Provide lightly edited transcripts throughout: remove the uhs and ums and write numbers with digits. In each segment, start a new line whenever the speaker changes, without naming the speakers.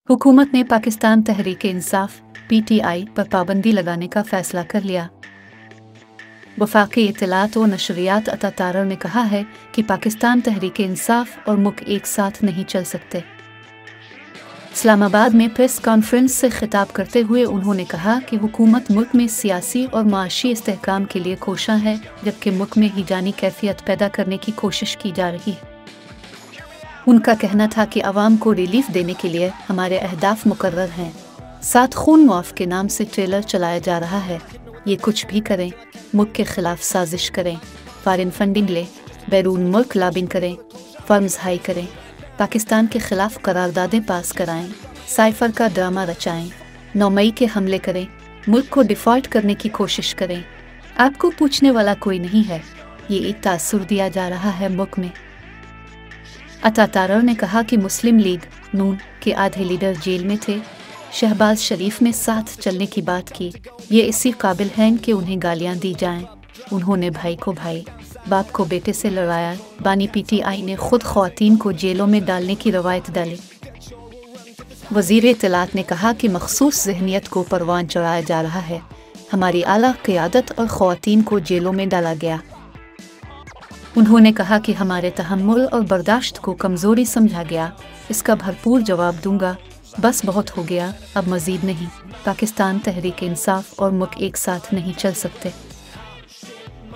हुकूमत ने पाकिस्तान तहरीक-ए-इंसाफ (PTI) पर पाबंदी लगाने का फैसला कर लिया। वफाकी इत्तलात व नशरियात अता तारर ने कहा है कि पाकिस्तान तहरीक-ए-इंसाफ और मुल्क एक साथ नहीं चल सकते। इस्लामाबाद में प्रेस कॉन्फ्रेंस से खिताब करते हुए उन्होंने कहा कि हुकूमत मुल्क में सियासी और माशी इस्तेहकाम के लिए कोशां है, जबकि मुल्क में हिजानी कैफियत पैदा करने की कोशिश की जा रही है। उनका कहना था कि आवाम को रिलीफ देने के लिए हमारे अहदाफ मुकर्रर हैं। साथ खून मुआफ के नाम से ट्रेलर चलाया जा रहा है। ये कुछ भी करें, मुल्क के खिलाफ साजिश करें, फॉरेन फंडिंग ले, बैरून मुल्क लॉबिंग करें, फर्म्स हाई करें, पाकिस्तान के खिलाफ करारदादें पास कराएं, साइफर का ड्रामा रचाएं, 9 मई के हमले करें, मुल्क को डिफॉल्ट करने की कोशिश करें। आपको पूछने वाला कोई नहीं है। ये एक तासुर दिया जा रहा है मुल्क में। अता तारर ने कहा कि मुस्लिम लीग नून के आधे लीडर जेल में थे। शहबाज शरीफ ने साथ चलने की बात की। ये इसी काबिल हैं कि उन्हें गालियां दी जाएं। उन्होंने भाई को भाई, बाप को बेटे से लड़ाया। बानी PTI ने खुद ख्वातीन को जेलों में डालने की रवायत डाली। वज़ीर इत्तलात ने कहा कि मखसूस ज़हनियत को परवान चढ़ाया जा रहा है। हमारी आला क़यादत और ख्वातीन को जेलों में डाला गया। उन्होंने कहा कि हमारे तहम्मुल और बर्दाश्त को कमज़ोरी समझा गया। इसका भरपूर जवाब दूंगा। बस बहुत हो गया, अब मज़ीद नहीं। पाकिस्तान तहरीक-ए-इंसाफ और मुल्क एक साथ नहीं चल सकते।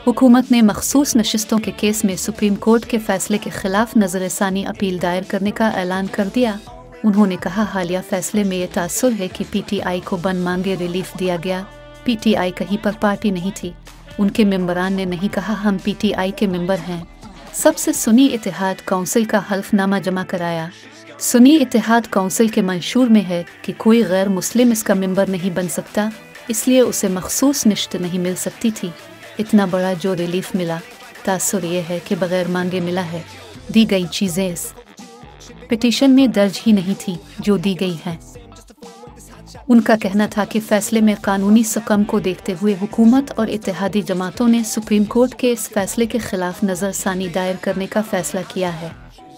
हुकूमत ने मखसूस नशिस्तों के केस में सुप्रीम कोर्ट के फैसले के खिलाफ नज़रसानी अपील दायर करने का ऐलान कर दिया। उन्होंने कहा, हालिया फैसले में ये तासुर है कि PTI को बन मांगे रिलीफ दिया गया। PTI कहीं पर पार्टी नहीं थी। उनके मेंबरान ने नहीं कहा हम PTI के मेंबर हैं। सबसे सुन्नी इत्तेहाद काउंसिल का हल्फनामा जमा कराया। सुन्नी इत्तेहाद काउंसिल के मंशूर में है कि कोई गैर मुस्लिम इसका मेंबर नहीं बन सकता, इसलिए उसे मखसूस निश्त नहीं मिल सकती थी। इतना बड़ा जो रिलीफ मिला, तासुर ये है कि बगैर मांगे मिला है। दी गई चीज़ें इस पिटीशन में दर्ज ही नहीं थी जो दी गई हैं। उनका कहना था कि फैसले में कानूनी सकम को देखते हुए हुकूमत और इत्तेहादी जमातों ने सुप्रीम कोर्ट के इस फैसले के खिलाफ नज़रसानी दायर करने का फैसला किया है।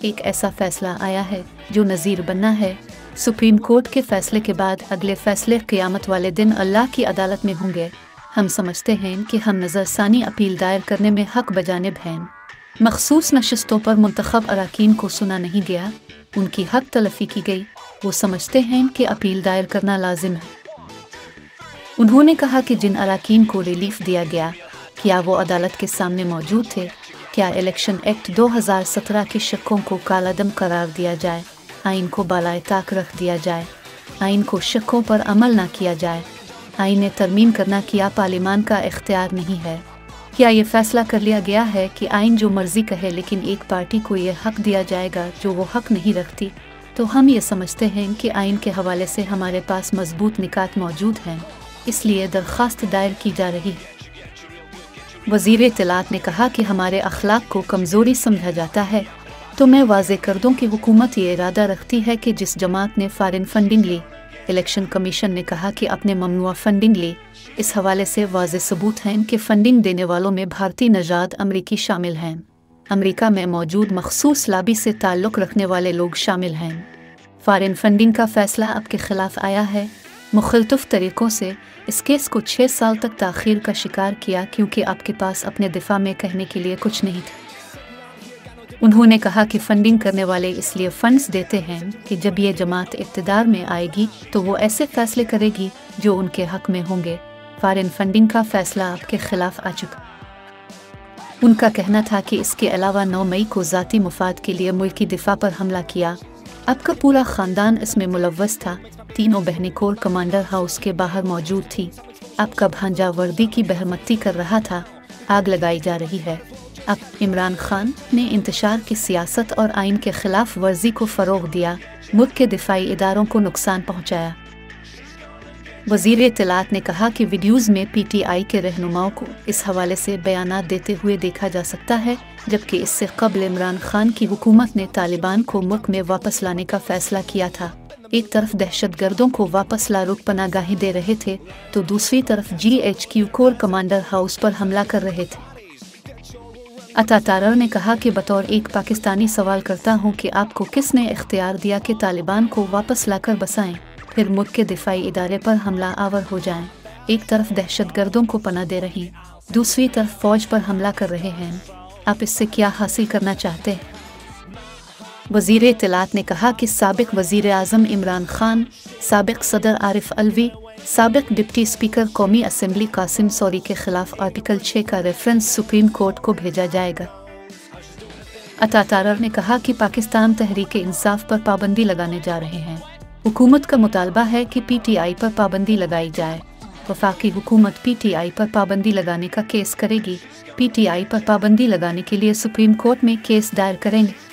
एक ऐसा फैसला आया है जो नज़ीर बनना है। सुप्रीम कोर्ट के फैसले के बाद अगले फैसले क़यामत वाले दिन अल्लाह की अदालत में होंगे। हम समझते हैं कि हम नज़रसानी अपील दायर करने में हक बजानिब हैं। मखसूस नशिस्तों पर मुंतखब अराकीन को सुना नहीं गया, उनकी हक तलफी की गई। वो समझते हैं कि अपील दायर करना लाजिम है। उन्होंने कहा कि जिन अराकीन को रिलीफ दिया गया, क्या वो अदालत के सामने मौजूद थे? क्या इलेक्शन एक्ट 2017 के शकों को कालादम करार दिया जाए, आइन को बालाए ताक रख दिया जाए, आइन को शकों पर अमल ना किया जाए, आइन में तरमीम करना क्या पार्लिमान का इख्तियार नहीं है? क्या ये फैसला कर लिया गया है कि आइन जो मर्जी कहे लेकिन एक पार्टी को ये हक दिया जाएगा जो वो हक नहीं रखती? तो हम ये समझते हैं कि आइन के हवाले से हमारे पास मजबूत निकात मौजूद हैं, इसलिए दरख्वास्त दायर की जा रही है। वज़ीर इत्तलात ने कहा कि हमारे अखलाक को कमज़ोरी समझा जाता है, तो मैं वाज़े कर दूं कि हुकूमत ये इरादा रखती है कि जिस जमात ने फॉरेन फंडिंग ली, इलेक्शन कमीशन ने कहा कि अपने ममनुआ फंडिंग ली। इस हवाले से वाज़े सबूत हैं कि फंडिंग देने वालों में भारतीय नजाद अमरीकी शामिल हैं। अमरीका में मौजूद मखसूस लाबी से ताल्लुक़ रखने वाले लोग शामिल हैं। फॉरेन फंडिंग का फैसला आपके खिलाफ आया है। मुख्तलिफ तरीक़ों से इस केस को 6 साल तक ताख़ीर का शिकार किया क्योंकि आपके पास अपने दिफा में कहने के लिए कुछ नहीं था। उन्होंने कहा कि फंडिंग करने वाले इसलिए फंड्स देते हैं कि जब ये जमात इक़्तिदार में आएगी तो वो ऐसे फैसले करेगी जो उनके हक में होंगे। फॉरेन फंडिंग का फैसला आपके खिलाफ आ चुका। उनका कहना था कि इसके अलावा 9 मई को ज़ाती मुफाद के लिए मुल्की दिफा पर हमला किया। आपका पूरा ख़ानदान इसमें मुलव्वस था। तीनों बहनें कोर कमांडर हाउस के बाहर मौजूद थी। आपका भांजा वर्दी की बहरमती कर रहा था। आग लगाई जा रही है। अब इमरान खान ने इंतशार की सियासत और आइन के खिलाफ वर्जी को फ़रोग़ दिया, मुल्क के दिफाई इदारों को नुकसान पहुँचाया। वज़ीर इत्तलात ने कहा कि वीडियोज़ में PTI के रहनुमाओं को इस हवाले से बयानात देते हुए देखा जा सकता है, जबकि इससे कबल इमरान खान की हुकूमत ने तालिबान को मुल्क में वापस लाने का फ़ैसला किया था। एक तरफ दहशतगर्दों को वापस ला रुख पनागाही दे रहे थे, तो दूसरी तरफ GHQ कोर कमांडर हाउस पर हमला कर रहे थे। अतातारा ने कहा कि बतौर एक पाकिस्तानी सवाल करता हूँ कि आपको किसने इख्तियार दिया कि तालिबान को वापस लाकर बसाएं, फिर मुल्क के दिफाई इदारे पर हमला आवर हो जाएं। एक तरफ दहशतगर्दों को पनाह दे रही, दूसरी तरफ फौज पर हमला कर रहे हैं। आप इससे क्या हासिल करना चाहते हैं? वज़ीर इत्तलात ने कहा कि साबिक वज़ीर आज़म इमरान खान, साबिक सदर आरिफ अलवी, साबिक डिप्टी स्पीकर कौमी असम्बली कासिम सौरी के खिलाफ आर्टिकल 6 का रेफरेंस सुप्रीम कोर्ट को भेजा जाएगा। अतातारा ने कहा कि पाकिस्तान तहरीक इंसाफ पर पाबंदी लगाने जा रहे हैं। हुकूमत का मुतालबा है कि PTI पर पाबंदी लगाई जाए। वफाकी हुकूमत PTI पर पाबंदी लगाने का केस करेगी। PTI पर पाबंदी लगाने के लिए सुप्रीम कोर्ट में केस दायर करेंगे।